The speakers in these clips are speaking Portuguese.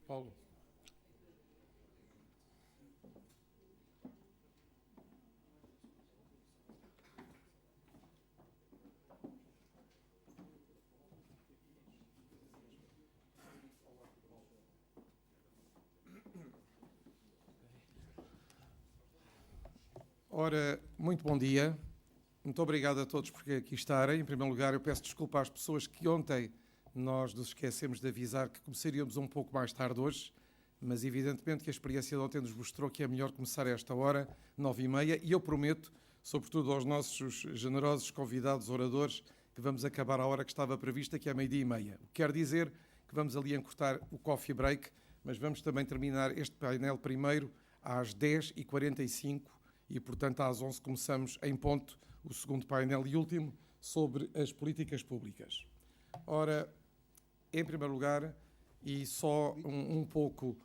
Paulo. Ora, muito bom dia. Muito obrigado a todos por aqui estarem. Em primeiro lugar, eu peço desculpa às pessoas que ontem nós nos esquecemos de avisar que começaríamos um pouco mais tarde hoje, mas evidentemente que a experiência de ontem nos mostrou que é melhor começar a esta hora, 9h30, e eu prometo, sobretudo aos nossos generosos convidados oradores, que vamos acabar a hora que estava prevista, que é 12h30. O que quer dizer que vamos ali encurtar o coffee break, mas vamos também terminar este painel primeiro às 10h45 e, portanto, às 11h começamos em ponto o segundo painel e último sobre as políticas públicas. Ora, em primeiro lugar, e só um pouco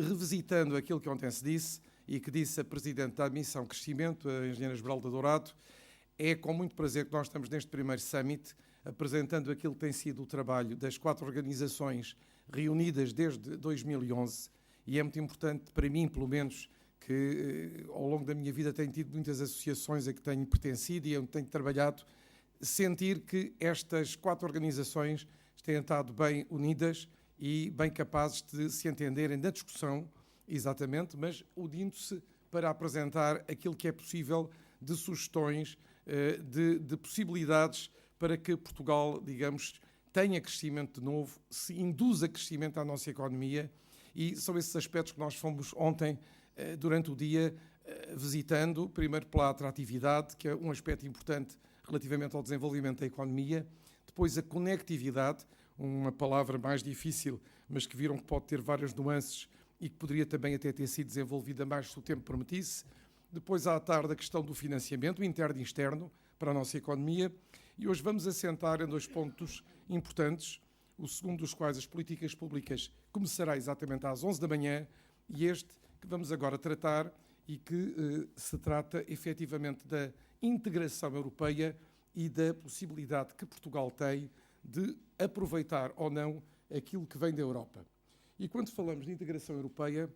revisitando aquilo que ontem se disse e que disse a Presidente da Admissão Crescimento, a Engenheira Esmeralda Dourado, é com muito prazer que nós estamos neste primeiro Summit, apresentando aquilo que tem sido o trabalho das 4 organizações reunidas desde 2011, e é muito importante, para mim, pelo menos, que ao longo da minha vida tenho tido muitas associações a que tenho pertencido e onde tenho trabalhado, sentir que estas 4 organizações têm estado bem unidas e bem capazes de se entenderem na discussão, exatamente, mas unindo-se para apresentar aquilo que é possível de sugestões, de possibilidades para que Portugal, digamos, tenha crescimento de novo, se induza crescimento à nossa economia, e são esses aspectos que nós fomos ontem durante o dia visitando, primeiro pela atratividade, que é um aspecto importante relativamente ao desenvolvimento da economia, depois a conectividade, uma palavra mais difícil, mas que viram que pode ter várias nuances e que poderia também até ter sido desenvolvida mais se o tempo permitisse, depois à tarde a questão do financiamento, interno e externo, para a nossa economia, e hoje vamos assentar em 2 pontos importantes, o segundo dos quais, as políticas públicas, começará exatamente às 11 da manhã, e este que vamos agora tratar e que se trata efetivamente da integração europeia e da possibilidade que Portugal tem de aproveitar ou não aquilo que vem da Europa. E quando falamos de integração europeia,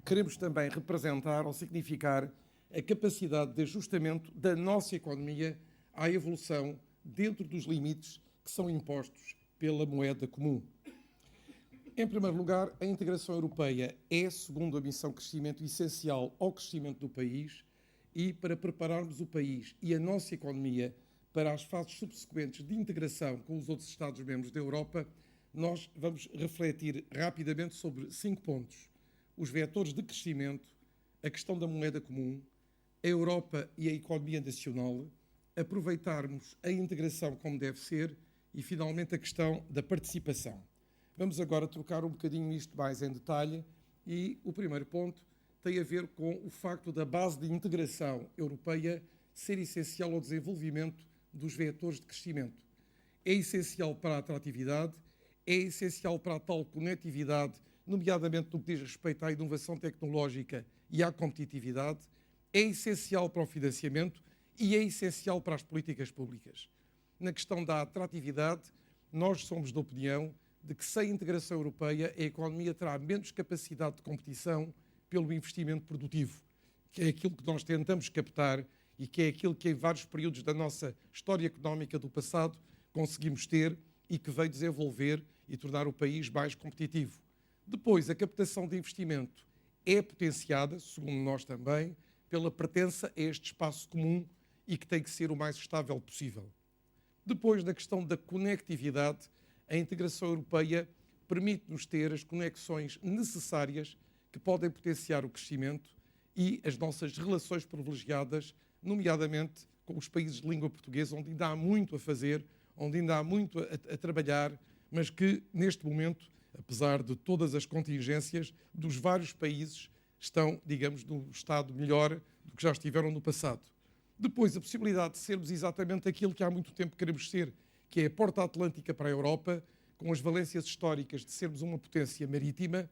queremos também representar ou significar a capacidade de ajustamento da nossa economia à evolução dentro dos limites que são impostos pela moeda comum. Em primeiro lugar, a integração europeia é, segundo a missão Crescimento, essencial ao crescimento do país, e para prepararmos o país e a nossa economia para as fases subsequentes de integração com os outros Estados-membros da Europa, nós vamos refletir rapidamente sobre 5 pontos. Os vetores de crescimento, a questão da moeda comum, a Europa e a economia nacional, aproveitarmos a integração como deve ser e, finalmente, a questão da participação. Vamos agora trocar um bocadinho isto mais em detalhe, e o primeiro ponto tem a ver com o facto da base de integração europeia ser essencial ao desenvolvimento dos vetores de crescimento. É essencial para a atratividade, é essencial para a tal conectividade, nomeadamente no que diz respeito à inovação tecnológica e à competitividade, é essencial para o financiamento e é essencial para as políticas públicas. Na questão da atratividade, nós somos da opinião de que sem integração europeia a economia terá menos capacidade de competição pelo investimento produtivo, que é aquilo que nós tentamos captar e que é aquilo que em vários períodos da nossa história económica do passado conseguimos ter e que veio desenvolver e tornar o país mais competitivo. Depois, a captação de investimento é potenciada, segundo nós também, pela pertença a este espaço comum e que tem que ser o mais estável possível. Depois, na questão da conectividade, a integração europeia permite-nos ter as conexões necessárias que podem potenciar o crescimento e as nossas relações privilegiadas, nomeadamente com os países de língua portuguesa, onde ainda há muito a fazer, onde ainda há muito a trabalhar, mas que, neste momento, apesar de todas as contingências dos vários países, estão, digamos, num estado melhor do que já estiveram no passado. Depois, a possibilidade de sermos exatamente aquilo que há muito tempo queremos ser, que é a porta atlântica para a Europa, com as valências históricas de sermos uma potência marítima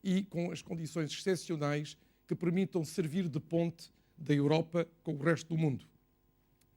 e com as condições excepcionais que permitam servir de ponte da Europa com o resto do mundo.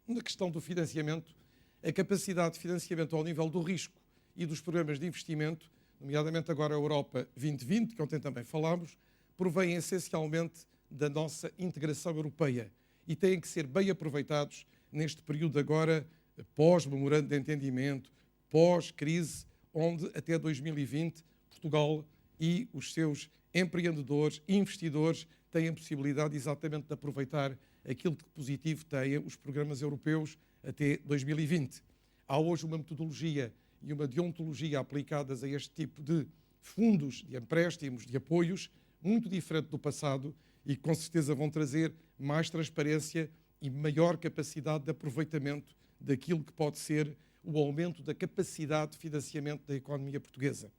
Na questão do financiamento, a capacidade de financiamento ao nível do risco e dos programas de investimento nomeadamente agora a Europa 2020, que ontem também falámos, provém essencialmente da nossa integração europeia e têm que ser bem aproveitados neste período agora pós-memorando de entendimento, pós-crise, onde até 2020 Portugal e os seus empreendedores e investidores têm a possibilidade exatamente de aproveitar aquilo de positivo têm os programas europeus até 2020. Há hoje uma metodologia e uma deontologia aplicadas a este tipo de fundos, de empréstimos, de apoios, muito diferente do passado e que com certeza vão trazer mais transparência e maior capacidade de aproveitamento daquilo que pode ser o aumento da capacidade de financiamento da economia portuguesa.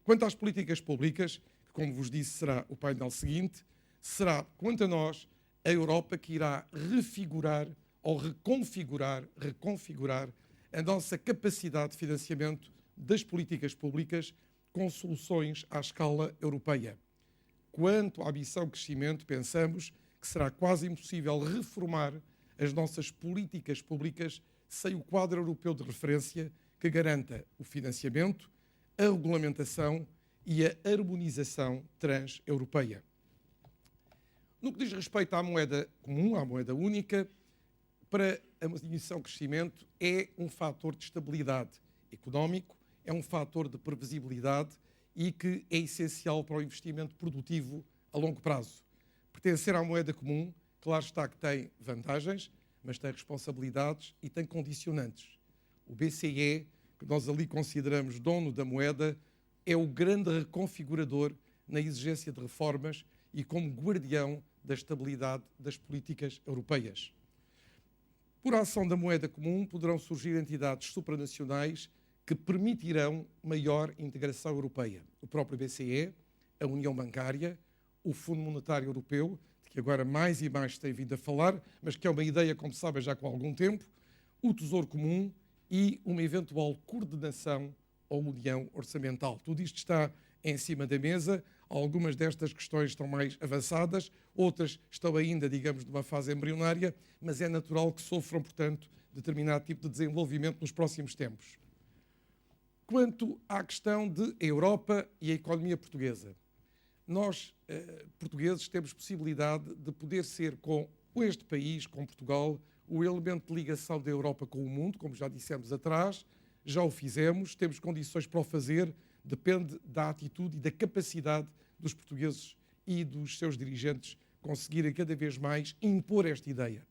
Quanto às políticas públicas, que, como vos disse, será o painel seguinte, será, quanto a nós, a Europa que irá refigurar ou reconfigurar a nossa capacidade de financiamento das políticas públicas com soluções à escala europeia. Quanto à missão crescimento, pensamos que será quase impossível reformar as nossas políticas públicas sem o quadro europeu de referência que garanta o financiamento, a regulamentação e a harmonização trans-europeia. No que diz respeito à moeda comum, à moeda única, para a missão crescimento é um fator de estabilidade económico, é um fator de previsibilidade e que é essencial para o investimento produtivo a longo prazo. Pertencer à moeda comum, claro está que tem vantagens, mas tem responsabilidades e tem condicionantes. O BCE, que nós ali consideramos dono da moeda, é o grande reconfigurador na exigência de reformas e como guardião da estabilidade das políticas europeias. Por ação da moeda comum, poderão surgir entidades supranacionais que permitirão maior integração europeia. O próprio BCE, a União Bancária, o Fundo Monetário Europeu, de que agora mais e mais se tem vindo a falar, mas que é uma ideia, como sabem, já com algum tempo, o Tesouro Comum e uma eventual coordenação ou união orçamental. Tudo isto está em cima da mesa. Algumas destas questões estão mais avançadas, outras estão ainda, digamos, numa fase embrionária, mas é natural que sofram, portanto, determinado tipo de desenvolvimento nos próximos tempos. Quanto à questão de Europa e a economia portuguesa, nós, portugueses, temos possibilidade de poder ser com este país, com Portugal, o elemento de ligação da Europa com o mundo, como já dissemos atrás, já o fizemos, temos condições para o fazer, depende da atitude e da capacidade dos portugueses e dos seus dirigentes conseguirem cada vez mais impor esta ideia.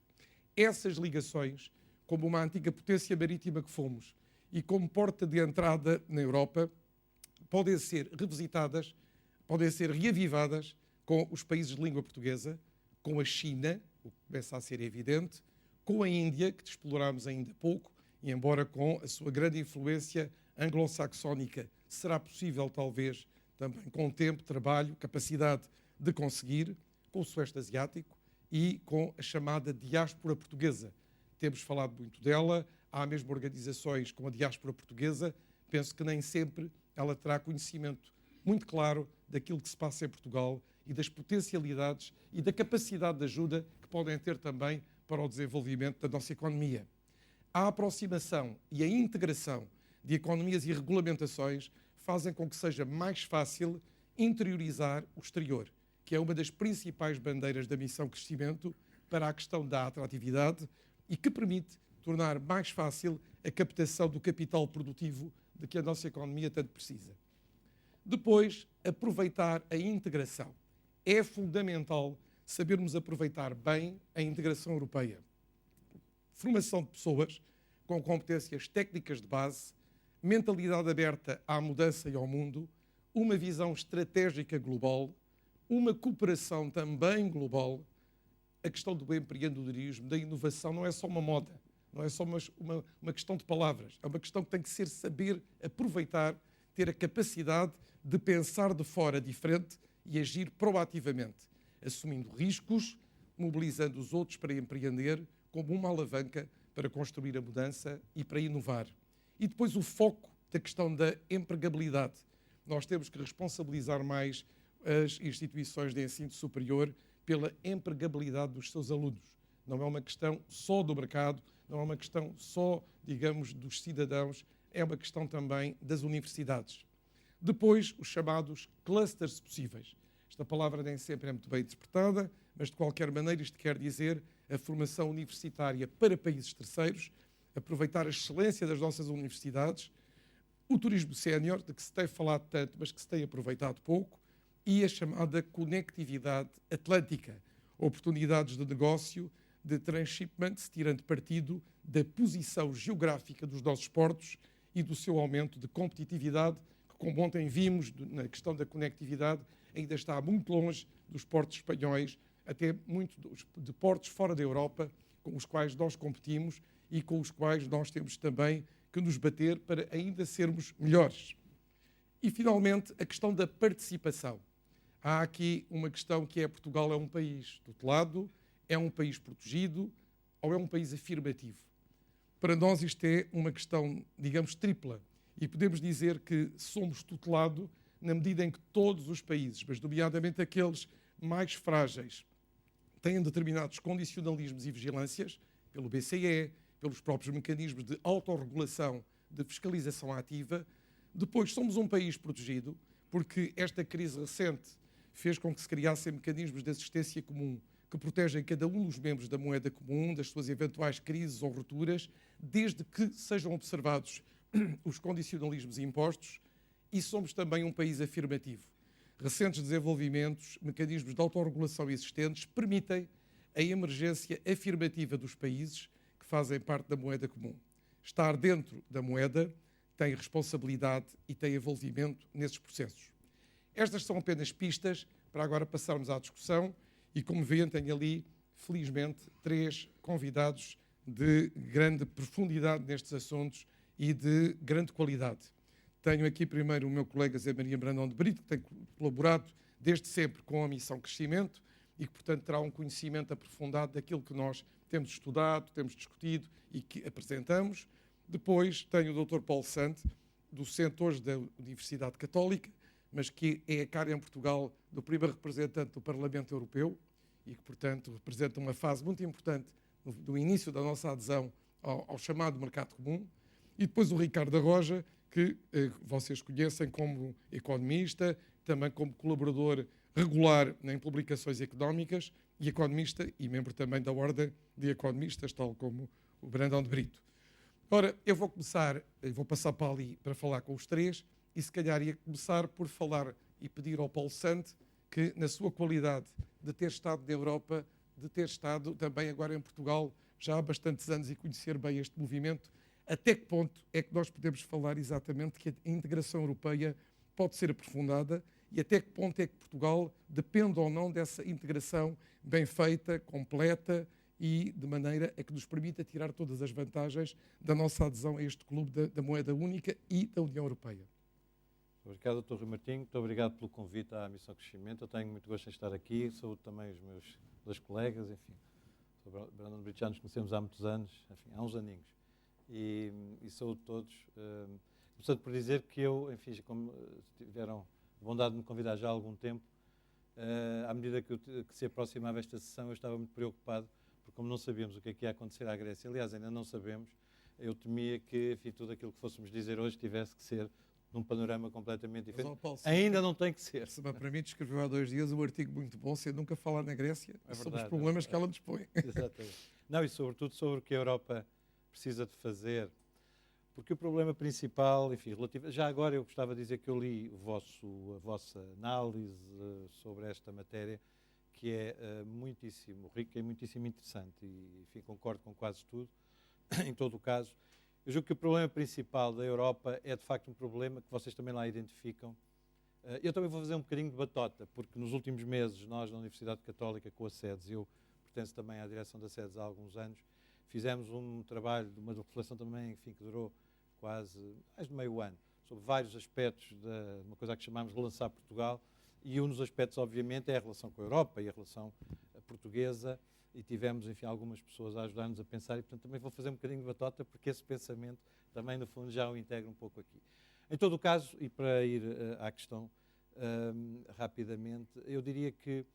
Essas ligações, como uma antiga potência marítima que fomos e como porta de entrada na Europa, podem ser revisitadas, podem ser reavivadas com os países de língua portuguesa, com a China, o que começa a ser evidente, com a Índia, que exploramos ainda pouco, e embora com a sua grande influência anglo-saxónica, será possível, talvez, também com tempo, trabalho, capacidade de conseguir, com o Sueste Asiático e com a chamada diáspora portuguesa. Temos falado muito dela, há mesmo organizações com a diáspora portuguesa, penso que nem sempre ela terá conhecimento muito claro daquilo que se passa em Portugal e das potencialidades e da capacidade de ajuda que podem ter também para o desenvolvimento da nossa economia. A aproximação e a integração de economias e regulamentações fazem com que seja mais fácil interiorizar o exterior, que é uma das principais bandeiras da missão crescimento para a questão da atratividade e que permite tornar mais fácil a captação do capital produtivo de que a nossa economia tanto precisa. Depois, aproveitar a integração. É fundamental sabermos aproveitar bem a integração europeia. Formação de pessoas com competências técnicas de base, mentalidade aberta à mudança e ao mundo, uma visão estratégica global, uma cooperação também global. A questão do empreendedorismo, da inovação, não é só uma moda, não é só uma questão de palavras, é uma questão que tem que ser saber aproveitar, ter a capacidade de pensar de fora diferente e agir proativamente, assumindo riscos, mobilizando os outros para empreender como uma alavanca para construir a mudança e para inovar. E depois o foco da questão da empregabilidade. Nós temos que responsabilizar mais as instituições de ensino superior pela empregabilidade dos seus alunos. Não é uma questão só do mercado, não é uma questão só, digamos, dos cidadãos, é uma questão também das universidades. Depois, os chamados clusters possíveis. Esta palavra nem sempre é muito bem interpretada, mas de qualquer maneira isto quer dizer a formação universitária para países terceiros, aproveitar a excelência das nossas universidades, o turismo sénior, de que se tem falado tanto, mas que se tem aproveitado pouco, e a chamada conectividade atlântica, oportunidades de negócio, de transshipment, tirando partido da posição geográfica dos nossos portos e do seu aumento de competitividade, que, como ontem vimos na questão da conectividade, ainda está muito longe dos portos espanhóis, até muito de portos fora da Europa, com os quais nós competimos e com os quais nós temos também que nos bater para ainda sermos melhores. E, finalmente, a questão da participação. Há aqui uma questão que é: Portugal é um país tutelado, é um país protegido ou é um país afirmativo? Para nós isto é uma questão, digamos, tripla. E podemos dizer que somos tutelado na medida em que todos os países, mas nomeadamente aqueles mais frágeis, têm determinados condicionalismos e vigilâncias, pelo BCE, pelos próprios mecanismos de autorregulação, de fiscalização ativa. Depois, somos um país protegido, porque esta crise recente fez com que se criassem mecanismos de assistência comum que protegem cada um dos membros da moeda comum das suas eventuais crises ou rupturas, desde que sejam observados os condicionalismos impostos, e somos também um país afirmativo. Recentes desenvolvimentos, mecanismos de autorregulação existentes, permitem a emergência afirmativa dos países que fazem parte da moeda comum. Estar dentro da moeda tem responsabilidade e tem envolvimento nesses processos. Estas são apenas pistas para agora passarmos à discussão e, como veem, tenho ali, felizmente, 3 convidados de grande profundidade nestes assuntos e de grande qualidade. Tenho aqui primeiro o meu colega Zé Maria Brandão de Brito, que tem colaborado desde sempre com a Missão Crescimento e que, portanto, terá um conhecimento aprofundado daquilo que nós temos estudado, temos discutido e que apresentamos. Depois tenho o Dr. Paulo Sante, docente hoje da Universidade Católica, mas que é a cara em Portugal do primeiro representante do Parlamento Europeu e que, portanto, representa uma fase muito importante do início da nossa adesão ao chamado mercado comum. E depois o Ricardo Arroja, que vocês conhecem como economista, também como colaborador regular em publicações económicas e economista e membro também da Ordem de Economistas, tal como o Brandão de Brito. Ora, eu vou passar para ali para falar com os 3 e se calhar ia começar por falar e pedir ao Paulo Sante que, na sua qualidade de ter estado na Europa, de ter estado também agora em Portugal já há bastantes anos e conhecer bem este movimento, até que ponto é que nós podemos falar exatamente que a integração europeia pode ser aprofundada e até que ponto é que Portugal depende ou não dessa integração bem feita, completa e de maneira a que nos permita tirar todas as vantagens da nossa adesão a este clube da moeda única e da União Europeia. Obrigado, Dr. Rui Martinho. Muito obrigado pelo convite à Missão Crescimento. Eu tenho muito gosto em estar aqui. Saúdo também os meus 2 colegas. Enfim, o Brandão de Brito, já nos conhecemos há muitos anos, enfim, há uns aninhos. E saúdo todos. Começando por dizer que eu, enfim, como tiveram a bondade de me convidar já há algum tempo, à medida que se aproximava esta sessão, eu estava muito preocupado, porque como não sabíamos o que é que ia acontecer à Grécia, aliás, ainda não sabemos, eu temia que, enfim, tudo aquilo que fôssemos dizer hoje tivesse que ser num panorama completamente diferente. Mas, Paulo, ainda não tem que ser. Se me permite, escreveu há 2 dias um artigo muito bom, sem nunca falar na Grécia, sobre os problemas que ela nos põe. Exatamente. Não, e sobretudo sobre o que a Europa precisa de fazer. Porque o problema principal, enfim, já agora eu gostava de dizer que eu li a vossa análise sobre esta matéria, que é muitíssimo rica e muitíssimo interessante. E, enfim, concordo com quase tudo. Em todo o caso, eu julgo que o problema principal da Europa é, de facto, um problema que vocês também lá identificam. Eu também vou fazer um bocadinho de batota, porque nos últimos meses, nós, na Universidade Católica, com a SEDES, eu pertenço também à direção da SEDES há alguns anos, fizemos um trabalho, uma reflexão também, enfim, que durou quase mais de meio ano, sobre vários aspectos de uma coisa a que chamamos de relançar Portugal, e um dos aspectos, obviamente, é a relação com a Europa e a relação portuguesa, e tivemos, enfim, algumas pessoas a ajudar-nos a pensar, e, portanto, também vou fazer um bocadinho de batota, porque esse pensamento também, no fundo, já o integra um pouco aqui. Em todo o caso, e para ir à questão rapidamente, eu diria que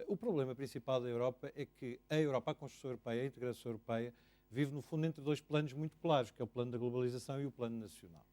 o problema principal da Europa é que a Europa, a construção europeia, a integração europeia, vive, no fundo, entre 2 planos muito claros, que é o plano da globalização e o plano nacional.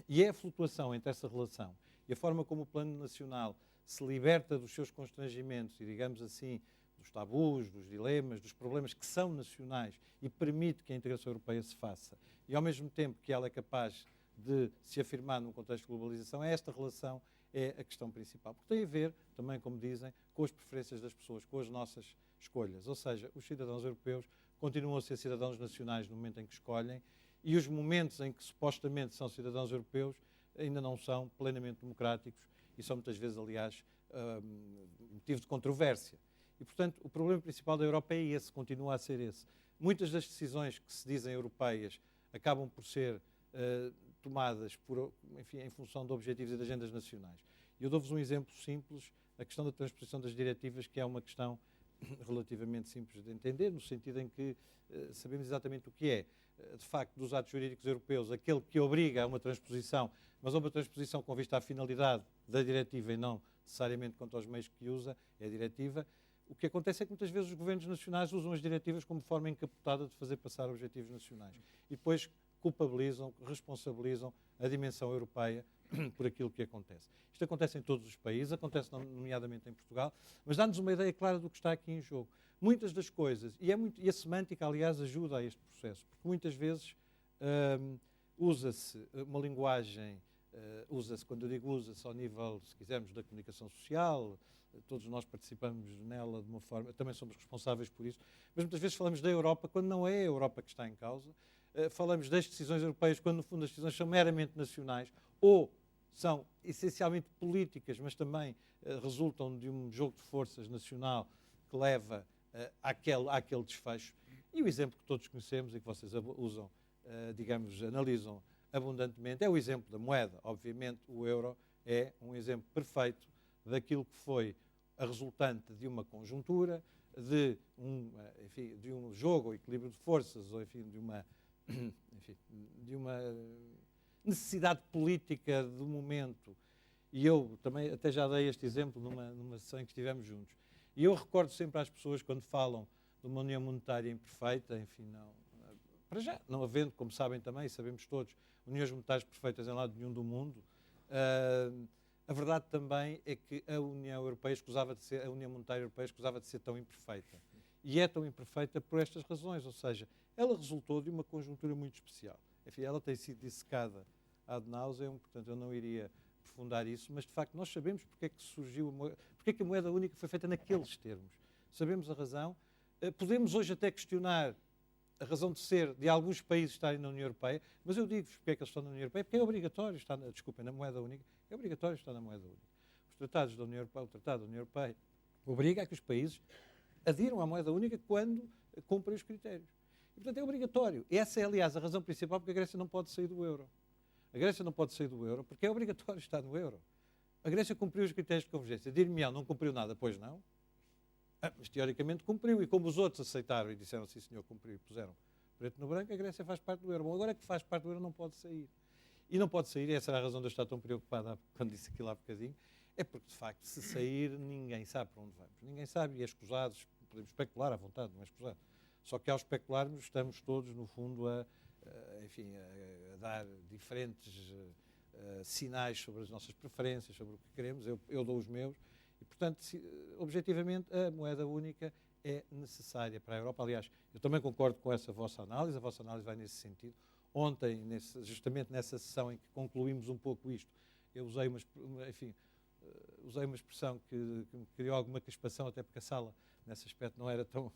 E é a flutuação entre essa relação e a forma como o plano nacional se liberta dos seus constrangimentos e, digamos assim, dos tabus, dos dilemas, dos problemas que são nacionais e permite que a integração europeia se faça. E, ao mesmo tempo que ela é capaz de se afirmar num contexto de globalização, esta relação é a questão principal. Porque tem a ver, também, como dizem, com as preferências das pessoas, com as nossas escolhas. Ou seja, os cidadãos europeus continuam a ser cidadãos nacionais no momento em que escolhem e os momentos em que supostamente são cidadãos europeus ainda não são plenamente democráticos e são muitas vezes, aliás, motivo de controvérsia. E, portanto, o problema principal da Europa é esse, continua a ser esse. Muitas das decisões que se dizem europeias acabam por ser tomadas em função de objetivos e de agendas nacionais. E eu dou-vos um exemplo simples, a questão da transposição das diretivas, que é uma questão relativamente simples de entender, no sentido em que sabemos exatamente o que é, de facto, dos atos jurídicos europeus, aquele que obriga a uma transposição, mas a uma transposição com vista à finalidade da diretiva e não necessariamente quanto aos meios que usa, é a diretiva. O que acontece é que muitas vezes os governos nacionais usam as diretivas como forma encapotada de fazer passar objetivos nacionais. E depois culpabilizam, responsabilizam a dimensão europeia por aquilo que acontece. Isto acontece em todos os países, acontece nomeadamente em Portugal, mas dá-nos uma ideia clara do que está aqui em jogo. Muitas das coisas, e a semântica, aliás, ajuda a este processo, porque muitas vezes usa-se uma linguagem, quando eu digo usa-se ao nível, se quisermos, da comunicação social, todos nós participamos nela de uma forma, também somos responsáveis por isso, mas muitas vezes falamos da Europa quando não é a Europa que está em causa, falamos das decisões europeias quando no fundo as decisões são meramente nacionais ou são essencialmente políticas, mas também resultam de um jogo de forças nacional que leva àquele desfecho. E o exemplo que todos conhecemos e que vocês usam, digamos, analisam abundantemente, é o exemplo da moeda. Obviamente o euro é um exemplo perfeito daquilo que foi a resultante de uma conjuntura, de um jogo ou equilíbrio de forças, ou de uma necessidade política do momento. E eu também até já dei este exemplo numa sessão em que estivemos juntos. E eu recordo sempre às pessoas quando falam de uma união monetária imperfeita, para já, não havendo, como sabem também, e sabemos todos, uniões monetárias perfeitas em lado nenhum do mundo, a verdade também é que a União Europeia a União Monetária Europeia escusava de ser tão imperfeita. E é tão imperfeita por estas razões, ou seja, ela resultou de uma conjuntura muito especial. Enfim, ela tem sido dissecada ad nauseam, portanto eu não iria aprofundar isso, mas de facto nós sabemos porque é que surgiu, porque é que a moeda única foi feita naqueles termos. Sabemos a razão. Podemos hoje até questionar a razão de ser de alguns países estarem na União Europeia, mas eu digo-vos porque é que eles estão na União Europeia, porque é obrigatório estar, na moeda única, é obrigatório estar na moeda única. Os tratados da União Europeia, o Tratado da União Europeia, obriga a que os países adiram à moeda única quando cumprem os critérios. E, portanto, é obrigatório. Essa é, aliás, a razão principal porque a Grécia não pode sair do euro. A Grécia não pode sair do euro porque é obrigatório estar no euro. A Grécia cumpriu os critérios de convergência. Dir-me-ão, não cumpriu nada, pois não. Mas, teoricamente, cumpriu. E como os outros aceitaram e disseram, sim, senhor, cumpriu, e puseram preto no branco, a Grécia faz parte do euro. Bom, agora é que faz parte do euro, não pode sair. E não pode sair, e essa era a razão de eu estar tão preocupado quando disse aquilo há bocadinho, é porque, de facto, se sair, ninguém sabe para onde vamos. Ninguém sabe e é escusados, podemos especular à vontade, não é escusado. Só que ao especularmos, estamos todos, no fundo, a dar diferentes sinais sobre as nossas preferências, sobre o que queremos. Eu dou os meus. E, portanto, objetivamente, a moeda única é necessária para a Europa. Aliás, eu também concordo com essa vossa análise. A vossa análise vai nesse sentido. Ontem, justamente nessa sessão em que concluímos um pouco isto, eu usei uma expressão que me criou alguma crispação, até porque a sala, nesse aspecto, não era tão,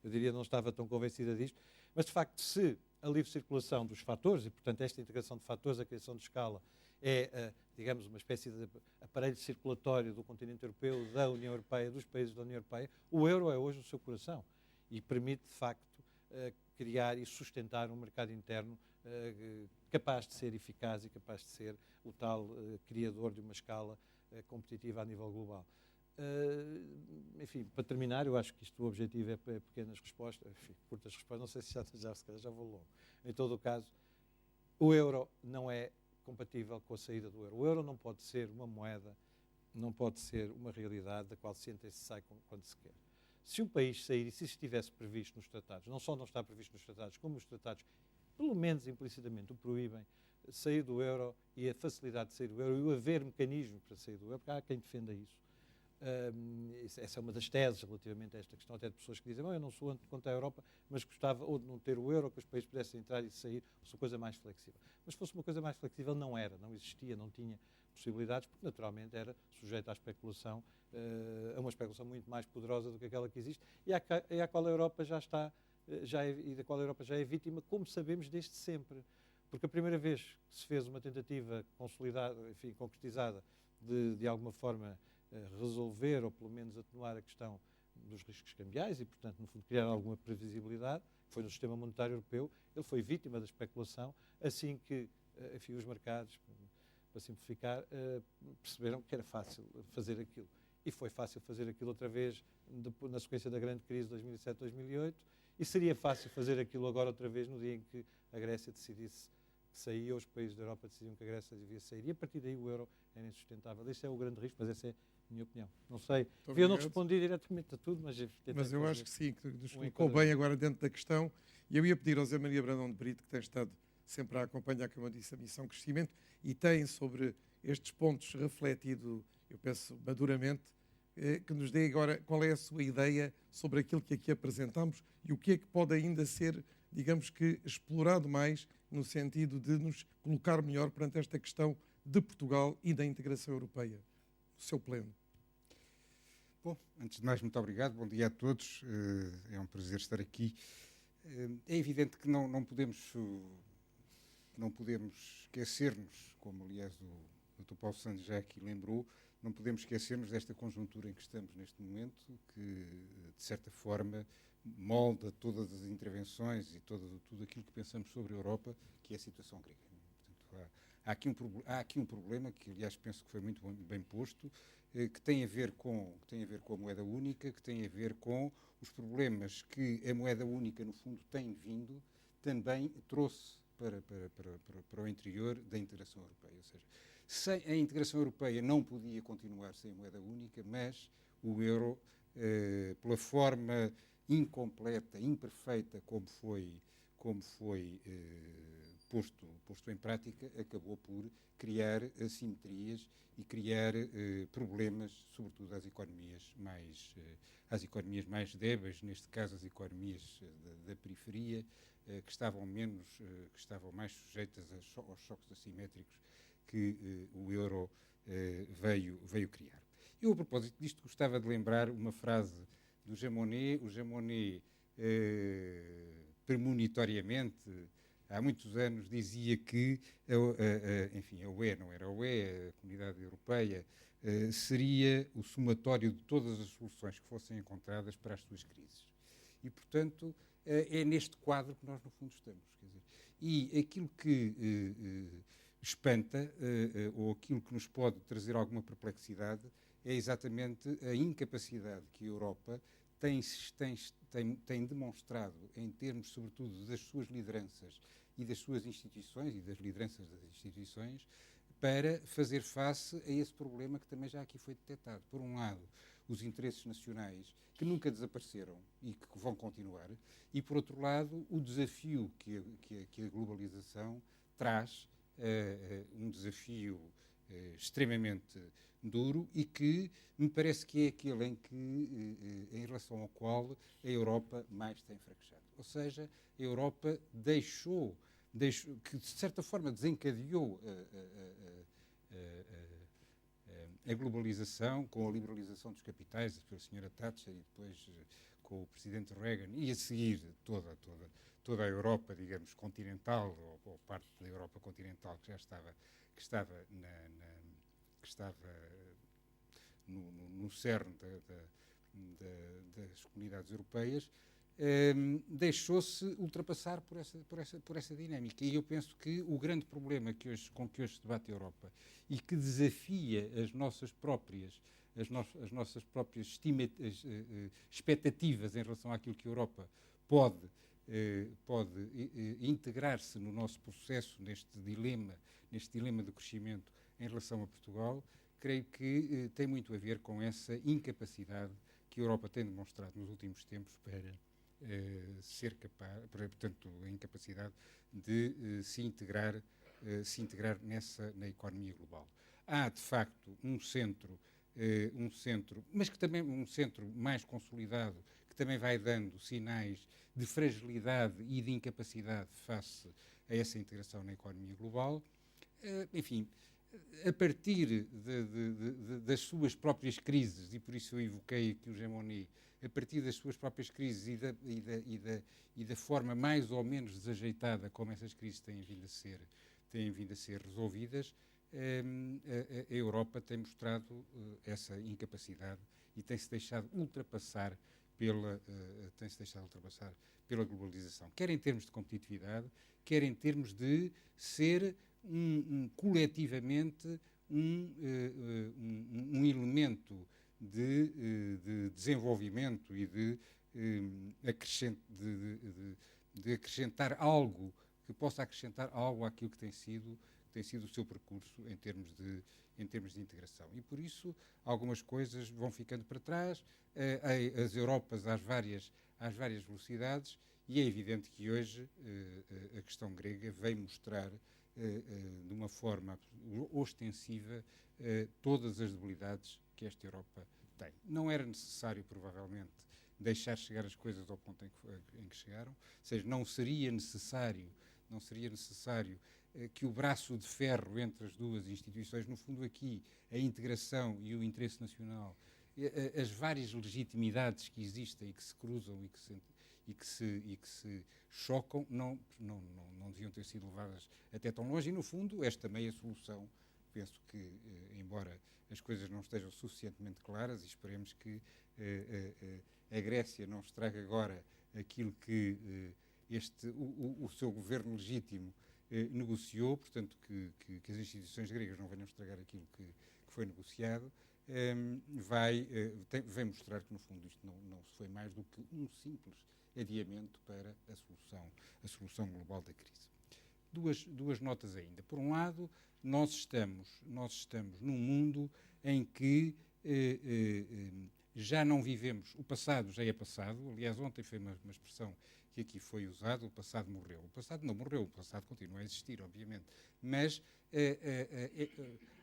eu diria, não estava tão convencida disto, mas, de facto, se a livre circulação dos fatores, e, portanto, esta integração de fatores, a criação de escala, é, digamos, uma espécie de aparelho circulatório do continente europeu, da União Europeia, dos países da União Europeia, o euro é hoje o seu coração e permite, de facto, criar e sustentar um mercado interno capaz de ser eficaz e capaz de ser o tal criador de uma escala competitiva a nível global. Enfim, para terminar, eu acho que isto, o objetivo é pequenas respostas, enfim, curtas respostas, não sei se já vou longo. Em todo o caso, o euro não é compatível com a saída do euro. O euro não pode ser uma moeda, não pode ser uma realidade da qual se entra e se sai quando se quer. Se um país sair, e se estivesse previsto nos tratados, não só não está previsto nos tratados, como os tratados, pelo menos implicitamente, o proíbem, sair do euro e a facilidade de sair do euro e o haver mecanismos para sair do euro, porque há quem defenda isso. Essa é uma das teses relativamente a esta questão, até de pessoas que dizem, eu não sou contra a Europa, mas gostava ou de não ter o euro, que os países pudessem entrar e sair, fosse uma coisa mais flexível. Mas se fosse uma coisa mais flexível, não era, não existia, não tinha possibilidades, porque naturalmente era sujeito à especulação, a uma especulação muito mais poderosa do que aquela que existe, e à qual a Europa já está, e da qual a Europa já é vítima, como sabemos desde sempre. Porque a primeira vez que se fez uma tentativa consolidada, enfim, concretizada, de alguma forma resolver ou pelo menos atenuar a questão dos riscos cambiais e, portanto, no fundo, criar alguma previsibilidade, foi no sistema monetário europeu. Ele foi vítima da especulação assim que, enfim, os mercados, para simplificar, perceberam que era fácil fazer aquilo. E foi fácil fazer aquilo outra vez na sequência da grande crise de 2007-2008 e seria fácil fazer aquilo agora outra vez no dia em que a Grécia decidisse que saía, os países da Europa decidiam que a Grécia devia sair e a partir daí o euro era insustentável. Esse é o grande risco, mas essa é a minha opinião. Não sei, eu não respondi diretamente a tudo, mas eu acho que sim, que nos colocou bem agora dentro da questão. E eu ia pedir ao Zé Maria Brandão de Brito, que tem estado sempre a acompanhar, como eu disse, a missão Crescimento, e tem sobre estes pontos refletido, eu penso, maduramente, que nos dê agora qual é a sua ideia sobre aquilo que aqui apresentamos e o que é que pode ainda ser, digamos que, explorado mais no sentido de nos colocar melhor perante esta questão de Portugal e da integração europeia. O seu pleno. Bom, antes de mais, muito obrigado. Bom dia a todos. É um prazer estar aqui. É evidente que não podemos esquecer-nos, como aliás o Dr. Paulo Santos já aqui lembrou, não podemos esquecer-nos desta conjuntura em que estamos neste momento, que de certa forma molda todas as intervenções e tudo aquilo que pensamos sobre a Europa, que é a situação grega. Portanto, há aqui um problema que, aliás, penso que foi muito bem posto, que tem a ver com a moeda única, que tem a ver com os problemas que a moeda única, no fundo, tem vindo, também trouxe para o interior da integração europeia. Ou seja, a integração europeia não podia continuar sem a moeda única, mas o euro, pela forma incompleta, imperfeita, como foi posto em prática, acabou por criar assimetrias e criar problemas, sobretudo às economias mais débeis, neste caso as economias da periferia, que estavam mais sujeitas aos choques assimétricos que o euro veio criar. Eu, a propósito disto, gostava de lembrar uma frase do Jean Monnet. O Jean Monnet, premonitoriamente, há muitos anos, dizia que a UE, não era a UE, a Comunidade Europeia, seria o somatório de todas as soluções que fossem encontradas para as suas crises. E, portanto, é neste quadro que nós, no fundo, estamos. Quer dizer, e aquilo que espanta, ou aquilo que nos pode trazer alguma perplexidade, é exatamente a incapacidade que a Europa tem demonstrado, em termos, sobretudo, das suas lideranças e das suas instituições e das lideranças das instituições, para fazer face a esse problema que também já aqui foi detectado. Por um lado, os interesses nacionais, que nunca desapareceram e que vão continuar, e, por outro lado, o desafio que a globalização traz, um desafio extremamente duro e que me parece que é aquele em relação ao qual a Europa mais tem fraquejado. Ou seja, a Europa deixou que de certa forma desencadeou a globalização com a liberalização dos capitais pela Sra. Thatcher e depois com o Presidente Reagan e a seguir toda a Europa, digamos, continental ou parte da Europa continental que estava no cerne das comunidades europeias, deixou-se ultrapassar por essa dinâmica. E eu penso que o grande problema com que hoje se debate a Europa e que desafia as nossas próprias expectativas em relação àquilo que a Europa pode integrar-se no nosso processo, neste dilema do crescimento em relação a Portugal, creio que tem muito a ver com essa incapacidade que a Europa tem demonstrado nos últimos tempos para ser capaz, portanto, a incapacidade de se integrar se integrar na economia global. Há, de facto, um centro, mas que também um centro mais consolidado, que também vai dando sinais de fragilidade e de incapacidade face a essa integração na economia global. Enfim, a partir das suas próprias crises, e por isso eu evoquei aqui o Jean Monnet, a partir das suas próprias crises e da forma mais ou menos desajeitada como essas crises têm vindo a ser resolvidas, a Europa tem mostrado essa incapacidade e tem-se deixado ultrapassar pela globalização, quer em termos de competitividade, quer em termos de ser coletivamente um elemento de desenvolvimento e de acrescentar algo, que possa acrescentar algo àquilo que tem sido o seu percurso em termos de integração. E por isso algumas coisas vão ficando para trás, as Europas às várias velocidades, e é evidente que hoje a questão grega veio mostrar de uma forma ostensiva todas as debilidades que esta Europa tem. Não era necessário, provavelmente, deixar chegar as coisas ao ponto em que chegaram, ou seja, não seria necessário que o braço de ferro entre as duas instituições, no fundo aqui, a integração e o interesse nacional, as várias legitimidades que existem e que se cruzam e que se chocam, não deviam ter sido levadas até tão longe. E, no fundo, esta meia solução, penso que, embora as coisas não estejam suficientemente claras, e esperemos que a Grécia não estrague agora aquilo que o seu governo legítimo negociou, portanto, que as instituições gregas não venham estragar aquilo que foi negociado, vem mostrar que, no fundo, isto não foi mais do que um simples adiamento para a solução global da crise. Duas notas ainda. Por um lado, nós estamos num mundo em que já não vivemos, o passado já é passado. Aliás, ontem foi uma expressão que aqui foi usada: o passado morreu. O passado não morreu, o passado continua a existir, obviamente, mas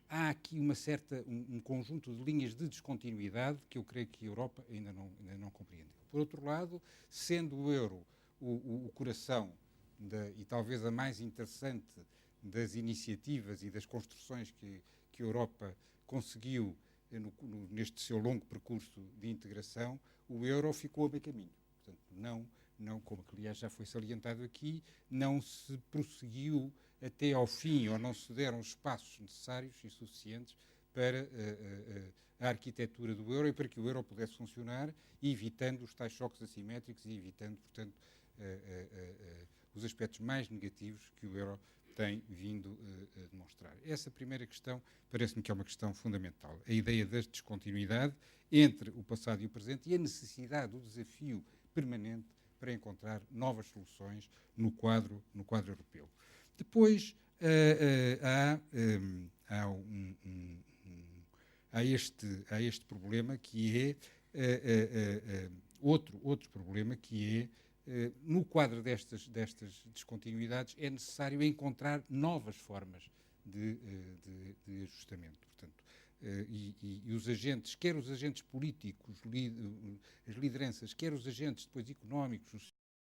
há aqui um conjunto de linhas de descontinuidade que eu creio que a Europa ainda não compreendeu. Por outro lado, sendo o euro o coração e talvez a mais interessante das iniciativas e das construções que a Europa conseguiu neste seu longo percurso de integração, o euro ficou a meio caminho. Portanto, não, como aliás já foi salientado aqui, não se prosseguiu até ao fim, ou não se deram os passos necessários e suficientes para a arquitetura do euro e para que o euro pudesse funcionar, evitando os tais choques assimétricos e evitando, portanto, os aspectos mais negativos que o euro tem vindo a demonstrar. Essa primeira questão parece-me que é uma questão fundamental. A ideia da descontinuidade entre o passado e o presente e a necessidade, o desafio permanente para encontrar novas soluções no quadro europeu. Depois há este problema que é outro problema que é no quadro destas descontinuidades é necessário encontrar novas formas de ajustamento. Portanto, e os agentes, quer os agentes políticos, as lideranças, quer os agentes depois económicos,